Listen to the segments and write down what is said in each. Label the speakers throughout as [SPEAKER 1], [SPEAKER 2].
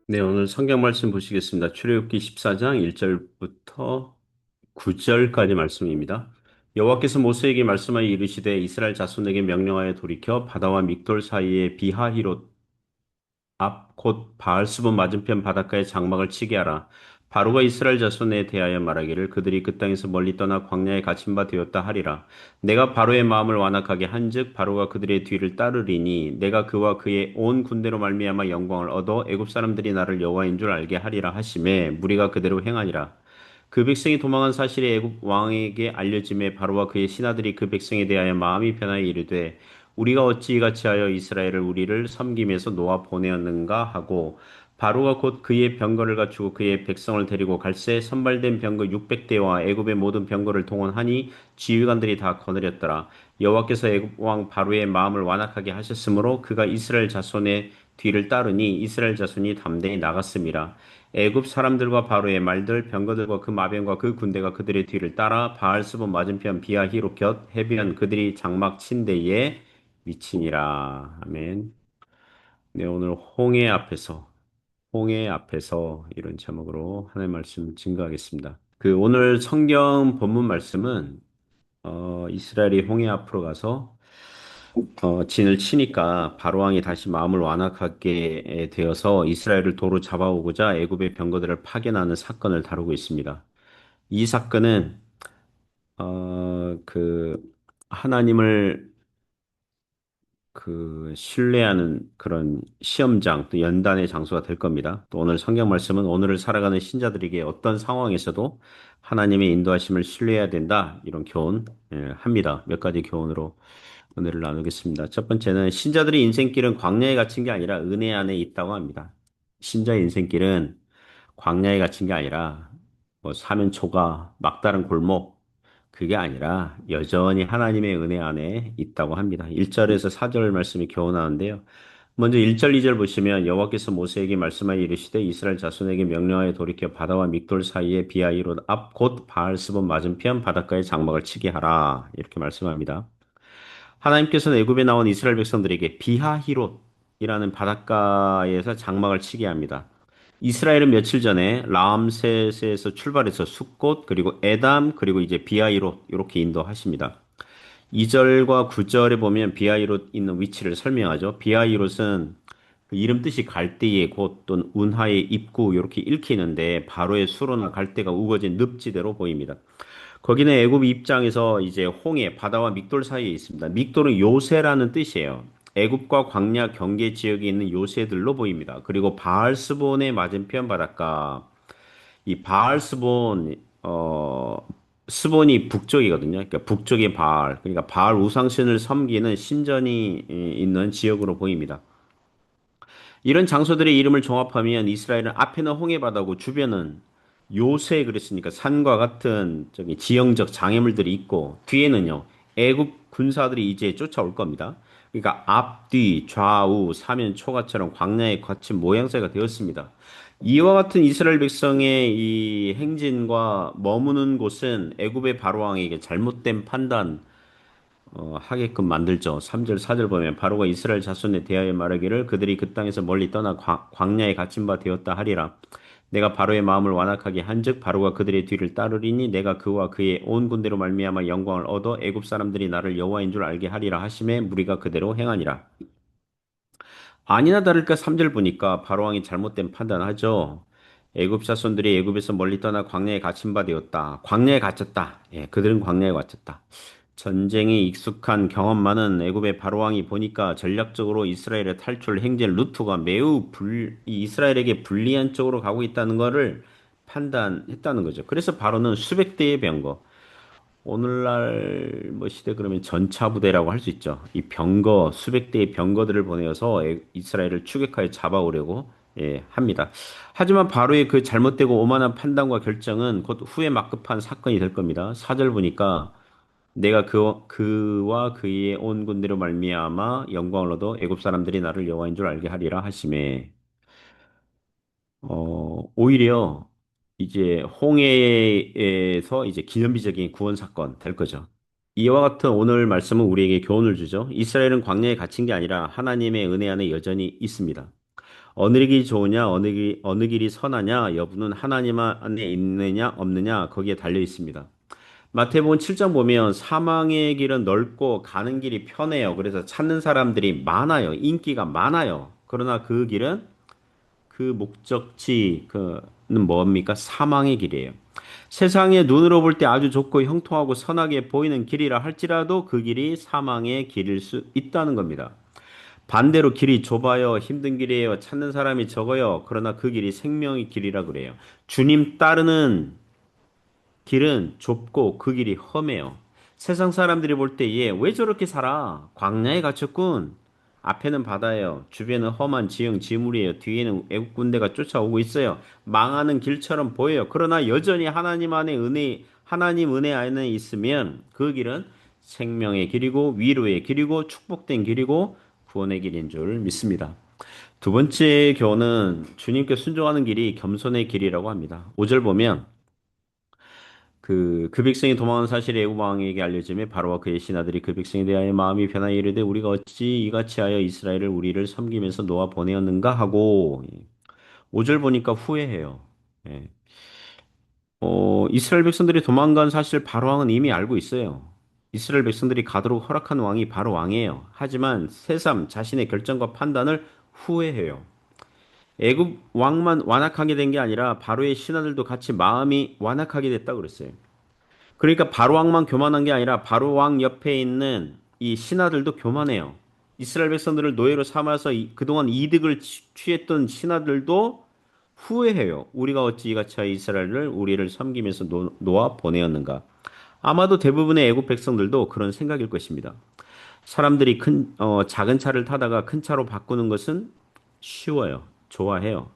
[SPEAKER 1] 네, 오늘 성경 말씀 보시겠습니다. 출애굽기 14장 1절부터 9절까지 말씀입니다. 여호와께서 모세에게 말씀하여 이르시되 이스라엘 자손에게 명령하여 돌이켜 바다와 믹돌 사이에 비하히롯 앞 곧 바알스본 맞은편 바닷가에 장막을 치게 하라. 바로가 이스라엘 자손에 대하여 말하기를 그들이 그 땅에서 멀리 떠나 광야에 갇힌 바 되었다 하리라. 내가 바로의 마음을 완악하게 한즉 바로가 그들의 뒤를 따르리니 내가 그와 그의 온 군대로 말미암아 영광을 얻어 애굽 사람들이 나를 여호와인 줄 알게 하리라 하심에 무리가 그대로 행하니라. 그 백성이 도망한 사실이 애굽 왕에게 알려짐에 바로와 그의 신하들이 그 백성에 대하여 마음이 변하여 이르되 우리가 어찌 이같이 하여 이스라엘을 우리를 섬김에서 놓아 보내었는가 하고 바로가 곧 그의 병거를 갖추고 그의 백성을 데리고 갈새 선발된 병거 600대와 애굽의 모든 병거를 동원하니 지휘관들이 다 거느렸더라. 여호와께서 애굽 왕 바로의 마음을 완악하게 하셨으므로 그가 이스라엘 자손의 뒤를 따르니 이스라엘 자손이 담대히 나갔음이라. 애굽 사람들과 바로의 말들 병거들과 그 마병과 그 군대가 그들의 뒤를 따라 바알스본 맞은편 비하히로 곁 해변 그들이 장막 친 데에 미치니라. 아멘. 네, 오늘 홍해 앞에서 이런 제목으로 하나님의 말씀 증거하겠습니다. 오늘 성경 본문 말씀은 이스라엘이 홍해 앞으로 가서 진을 치니까 바로 왕이 다시 마음을 완악하게 되어서 이스라엘을 도로 잡아오고자 애굽의 병거들을 파견하는 사건을 다루고 있습니다. 이 사건은 하나님을 신뢰하는 그런 시험장 또 연단의 장소가 될 겁니다. 또 오늘 성경 말씀은 오늘을 살아가는 신자들에게 어떤 상황에서도 하나님의 인도하심을 신뢰해야 된다. 이런 교훈 합니다. 몇 가지 교훈으로 은혜를 나누겠습니다. 첫 번째는 신자들의 인생길은 광야에 갇힌 게 아니라 은혜 안에 있다고 합니다. 신자의 인생길은 광야에 갇힌 게 아니라 뭐 사면 초가 막다른 골목 그게 아니라 여전히 하나님의 은혜 안에 있다고 합니다. 1절에서 4절 말씀이 교훈하는데요. 먼저 1절, 2절 보시면 여호와께서 모세에게 말씀하여 이르시되 이스라엘 자손에게 명령하여 돌이켜 바다와 믹돌 사이에 비하이롯 앞 곧 바알스본 맞은편 바닷가에 장막을 치게 하라. 이렇게 말씀합니다. 하나님께서는 애굽에 나온 이스라엘 백성들에게 비하히롯이라는 바닷가에서 장막을 치게 합니다. 이스라엘은 며칠 전에 라암셋에서 출발해서 숫곳 그리고 에담 그리고 이제 비하이롯 이렇게 인도하십니다. 2절과 9절에 보면 비하이롯 있는 위치를 설명하죠. 비하이롯은 그 이름 뜻이 갈대의 곳 또는 운하의 입구 이렇게 읽히는데 바로의 수로나 갈대가 우거진 늪지대로 보입니다. 거기는 애굽 입장에서 이제 홍해 바다와 믹돌 사이에 있습니다. 믹돌은 요새라는 뜻이에요. 애굽과 광야 경계 지역에 있는 요새들로 보입니다. 그리고 바알스본의 맞은편 바닷가. 이 바알스본 스본이 북쪽이거든요. 그러니까 북쪽의 바알. 그러니까 바알 우상신을 섬기는 신전이 있는 지역으로 보입니다. 이런 장소들의 이름을 종합하면 이스라엘은 앞에는 홍해 바다고 주변은 요새 그랬으니까 산과 같은 저기 지형적 장애물들이 있고 뒤에는요 애굽 군사들이 이제 쫓아올 겁니다. 그러니까 앞뒤 좌우 사면 초가처럼 광야에 갇힌 모양새가 되었습니다. 이와 같은 이스라엘 백성의 이 행진과 머무는 곳은 애굽의 바로 왕에게 잘못된 판단 하게끔 만들죠. 3절, 4절 보면 바로가 이스라엘 자손에 대하여 말하기를 그들이 그 땅에서 멀리 떠나 광야에 갇힌 바 되었다 하리라. 내가 바로의 마음을 완악하게 한즉 바로가 그들의 뒤를 따르리니 내가 그와 그의 온 군대로 말미암아 영광을 얻어 애굽 사람들이 나를 여호와인 줄 알게 하리라 하심에 무리가 그대로 행하니라. 아니나 다를까 3절 보니까 바로 왕이 잘못된 판단하죠. 애굽 자손들이 애굽에서 멀리 떠나 광야에 갇힌 바 되었다. 광야에 갇혔다. 예, 그들은 광야에 갇혔다. 전쟁에 익숙한 경험 많은 애굽의 바로왕이 보니까 전략적으로 이스라엘의 탈출 행진 루트가 이 이스라엘에게 불리한 쪽으로 가고 있다는 것을 판단했다는 거죠. 그래서 바로는 수백 대의 병거, 오늘날 뭐 시대 그러면 전차 부대라고 할 수 있죠. 이 병거, 수백 대의 병거들을 보내어서 이스라엘을 추격하여 잡아오려고 합니다. 하지만 바로의 그 잘못되고 오만한 판단과 결정은 곧 후에 막급한 사건이 될 겁니다. 4절 보니까 내가 그와 그의 온 군대로 말미암아 영광을 얻어 애굽 사람들이 나를 여호와인 줄 알게 하리라 하심에 오히려 이제 홍해에서 이제 기념비적인 구원 사건 될 거죠. 이와 같은 오늘 말씀은 우리에게 교훈을 주죠. 이스라엘은 광야에 갇힌 게 아니라 하나님의 은혜 안에 여전히 있습니다. 어느 길이 좋으냐, 어느 길이 선하냐, 여부는 하나님 안에 있느냐, 없느냐, 거기에 달려 있습니다. 마태복음 7장 보면 사망의 길은 넓고 가는 길이 편해요. 그래서 찾는 사람들이 많아요. 인기가 많아요. 그러나 그 길은 그 목적지 그는 뭡니까? 사망의 길이에요. 세상에 눈으로 볼 때 아주 좋고 형통하고 선하게 보이는 길이라 할지라도 그 길이 사망의 길일 수 있다는 겁니다. 반대로 길이 좁아요. 힘든 길이에요. 찾는 사람이 적어요. 그러나 그 길이 생명의 길이라 그래요. 주님 따르는 길은 좁고 그 길이 험해요. 세상 사람들이 볼 때 얘 왜 저렇게 살아? 광야에 갇혔군. 앞에는 바다예요. 주변은 험한 지형 지물이에요. 뒤에는 애국 군대가 쫓아오고 있어요. 망하는 길처럼 보여요. 그러나 여전히 하나님 은혜 안에 있으면 그 길은 생명의 길이고 위로의 길이고 축복된 길이고 구원의 길인 줄 믿습니다. 두 번째 교훈은 주님께 순종하는 길이 겸손의 길이라고 합니다. 5절 보면 그 백성이 도망한 사실이 애굽 왕에게 알려짐에 바로와 그의 신하들이 그 백성에 대하여 마음이 변하여 이르되 우리가 어찌 이같이 하여 이스라엘을 우리를 섬기면서 놓아 보내었는가 하고 5절 보니까 후회해요. 예. 이스라엘 백성들이 도망간 사실 바로 왕은 이미 알고 있어요. 이스라엘 백성들이 가도록 허락한 왕이 바로 왕이에요. 하지만 새삼 자신의 결정과 판단을 후회해요. 애굽 왕만 완악하게 된 게 아니라 바로의 신하들도 같이 마음이 완악하게 됐다 그랬어요. 그러니까 바로 왕만 교만한 게 아니라 바로 왕 옆에 있는 이 신하들도 교만해요. 이스라엘 백성들을 노예로 삼아서 그동안 이득을 취했던 신하들도 후회해요. 우리가 어찌 이같이 이스라엘을 우리를 섬기면서 놓아 보내었는가. 아마도 대부분의 애굽 백성들도 그런 생각일 것입니다. 사람들이 작은 차를 타다가 큰 차로 바꾸는 것은 쉬워요. 좋아해요.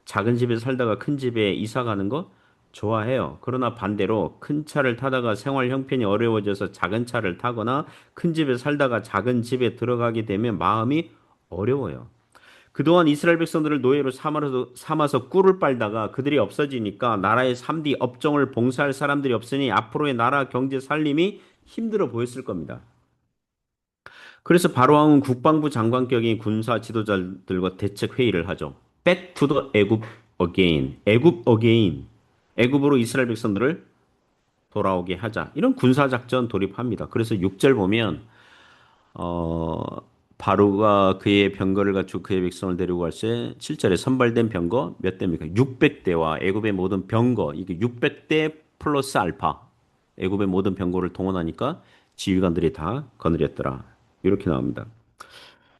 [SPEAKER 1] 작은 집에 살다가 큰 집에 이사 가는 거 좋아해요. 그러나 반대로 큰 차를 타다가 생활 형편이 어려워져서 작은 차를 타거나 큰 집에 살다가 작은 집에 들어가게 되면 마음이 어려워요. 그동안 이스라엘 백성들을 노예로 삼아서 꿀을 빨다가 그들이 없어지니까 나라의 3D 업종을 봉사할 사람들이 없으니 앞으로의 나라 경제 살림이 힘들어 보였을 겁니다. 그래서 바로왕은 국방부 장관격인 군사 지도자들과 대책 회의를 하죠. Back to the 애굽 again. 애굽 again. 애굽으로 이스라엘 백성들을 돌아오게 하자. 이런 군사 작전 돌입합니다. 그래서 6절 보면 어 바로가 그의 병거를 갖추고 그의 백성을 데리고 갈 때 7절에 선발된 병거 몇 대입니까? 600대와 애굽의 모든 병거 이게 600대 플러스 알파. 애굽의 모든 병거를 동원하니까 지휘관들이 다 거느렸더라. 이렇게 나옵니다.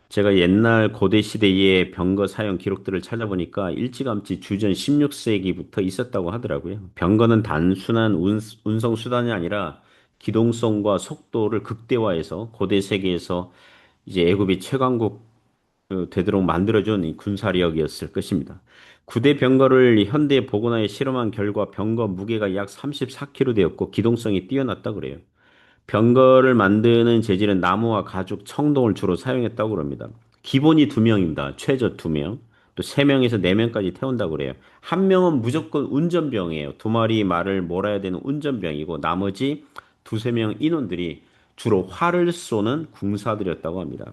[SPEAKER 1] 제가 옛날 고대 시대의 병거 사용 기록들을 찾아보니까 일찌감치 주전 16세기부터 있었다고 하더라고요. 병거는 단순한 운송 수단이 아니라 기동성과 속도를 극대화해서 고대 세계에서 이제 애굽이 최강국 되도록 만들어준 이 군사력이었을 것입니다. 구대 병거를 현대에 복원하여 실험한 결과 병거 무게가 약 34kg 되었고 기동성이 뛰어났다 그래요. 병거를 만드는 재질은 나무와 가죽, 청동을 주로 사용했다고 그럽니다. 기본이 두 명입니다. 최저 두 명. 또 세 명에서 네 명까지 태운다고 그래요. 한 명은 무조건 운전병이에요. 두 마리 말을 몰아야 되는 운전병이고 나머지 두세 명 인원들이 주로 활을 쏘는 궁사들이었다고 합니다.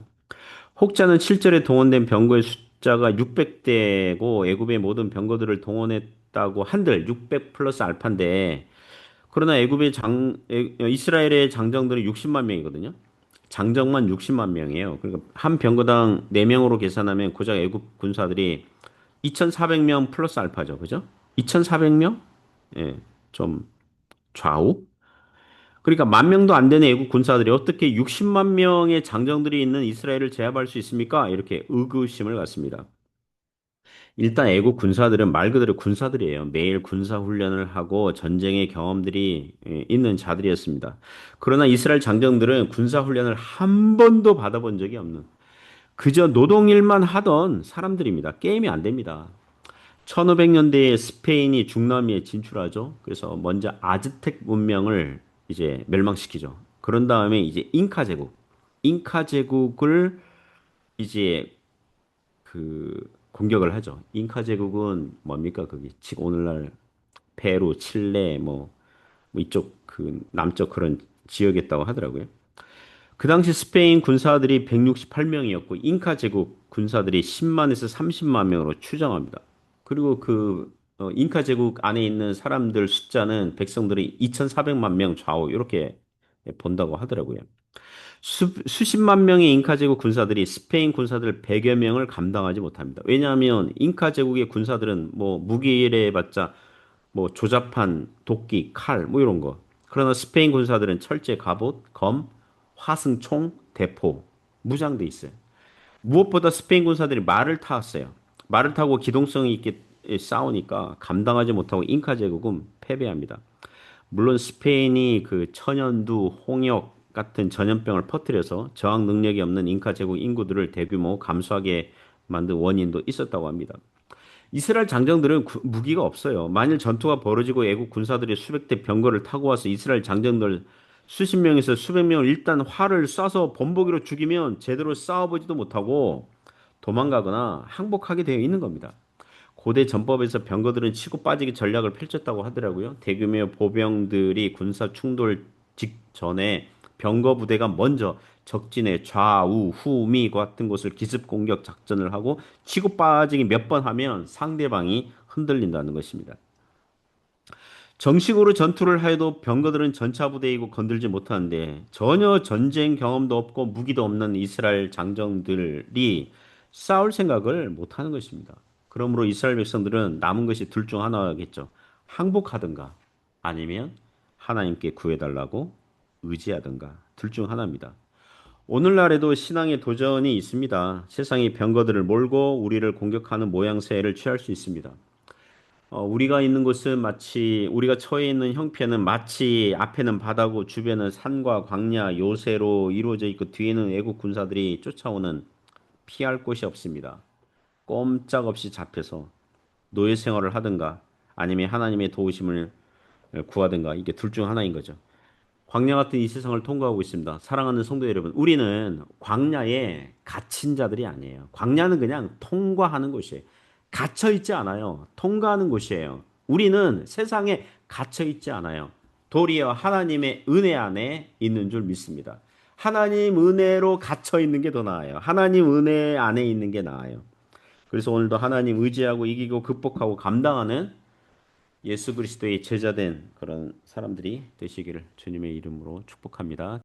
[SPEAKER 1] 혹자는 7절에 동원된 병거의 숫자가 600대고 애굽의 모든 병거들을 동원했다고 한들 600 플러스 알파인데 그러나 이스라엘의 장정들은 60만 명이거든요. 장정만 60만 명이에요. 그러니까 한 병거당 4명으로 계산하면 고작 애굽 군사들이 2,400명 플러스 알파죠. 그죠? 2,400명? 예, 좀 좌우? 그러니까 10,000명도 안 되는 애국 군사들이 어떻게 60만 명의 장정들이 있는 이스라엘을 제압할 수 있습니까? 이렇게 의구심을 갖습니다. 일단 애국 군사들은 말 그대로 군사들이에요. 매일 군사 훈련을 하고 전쟁의 경험들이 있는 자들이었습니다. 그러나 이스라엘 장정들은 군사 훈련을 한 번도 받아본 적이 없는 그저 노동일만 하던 사람들입니다. 게임이 안 됩니다. 1500년대에 스페인이 중남미에 진출하죠. 그래서 먼저 아즈텍 문명을 이제 멸망시키죠. 그런 다음에 이제 잉카 제국을 이제 그 공격을 하죠. 잉카 제국은 뭡니까? 거기 지금 오늘날 페루, 칠레 뭐 이쪽 그 남쪽 그런 지역이었다고 하더라고요. 그 당시 스페인 군사들이 168명이었고 잉카 제국 군사들이 10만에서 30만 명으로 추정합니다. 그리고 잉카 제국 안에 있는 사람들 숫자는 백성들이 2,400만 명 좌우 이렇게 본다고 하더라고요. 수십만 명의 잉카 제국 군사들이 스페인 군사들 100여 명을 감당하지 못합니다. 왜냐하면 잉카 제국의 군사들은 뭐 무기를 해봤자 뭐 조잡한 도끼, 칼, 뭐 이런 거. 그러나 스페인 군사들은 철제 갑옷, 검, 화승총, 대포, 무장돼 있어요. 무엇보다 스페인 군사들이 말을 탔어요. 말을 타고 기동성이 있게 싸우니까 감당하지 못하고 잉카 제국은 패배합니다. 물론 스페인이 그 천연두, 홍역 같은 전염병을 퍼뜨려서 저항 능력이 없는 잉카 제국 인구들을 대규모 감소하게 만든 원인도 있었다고 합니다. 이스라엘 장정들은 무기가 없어요. 만일 전투가 벌어지고 애국 군사들이 수백 대 병거를 타고 와서 이스라엘 장정들 수십 명에서 수백 명을 일단 활을 쏴서 본보기로 죽이면 제대로 싸워보지도 못하고 도망가거나 항복하게 되어 있는 겁니다. 고대 전법에서 병거들은 치고 빠지기 전략을 펼쳤다고 하더라고요. 대규모 보병들이 군사 충돌 직전에 병거 부대가 먼저 적진의 좌우, 후, 미 같은 곳을 기습 공격 작전을 하고 치고 빠지기 몇 번 하면 상대방이 흔들린다는 것입니다. 정식으로 전투를 해도 병거들은 전차 부대이고 건들지 못하는데 전혀 전쟁 경험도 없고 무기도 없는 이스라엘 장정들이 싸울 생각을 못하는 것입니다. 그러므로 이스라엘 백성들은 남은 것이 둘 중 하나겠죠. 항복하든가 아니면 하나님께 구해달라고 의지하든가 둘 중 하나입니다. 오늘날에도 신앙의 도전이 있습니다. 세상이 병거들을 몰고 우리를 공격하는 모양새를 취할 수 있습니다. 우리가 있는 곳은 마치 우리가 처해 있는 형편은 마치 앞에는 바다고 주변은 산과 광야, 요새로 이루어져 있고 뒤에는 애국 군사들이 쫓아오는 피할 곳이 없습니다. 꼼짝없이 잡혀서 노예 생활을 하든가 아니면 하나님의 도우심을 구하든가 이게 둘 중 하나인 거죠. 광야 같은 이 세상을 통과하고 있습니다. 사랑하는 성도 여러분, 우리는 광야에 갇힌 자들이 아니에요. 광야는 그냥 통과하는 곳이에요. 갇혀 있지 않아요. 통과하는 곳이에요. 우리는 세상에 갇혀 있지 않아요. 도리어 하나님의 은혜 안에 있는 줄 믿습니다. 하나님 은혜로 갇혀 있는 게 더 나아요. 하나님 은혜 안에 있는 게 나아요. 그래서 오늘도 하나님 의지하고 이기고 극복하고 감당하는 예수 그리스도의 제자된 그런 사람들이 되시기를 주님의 이름으로 축복합니다.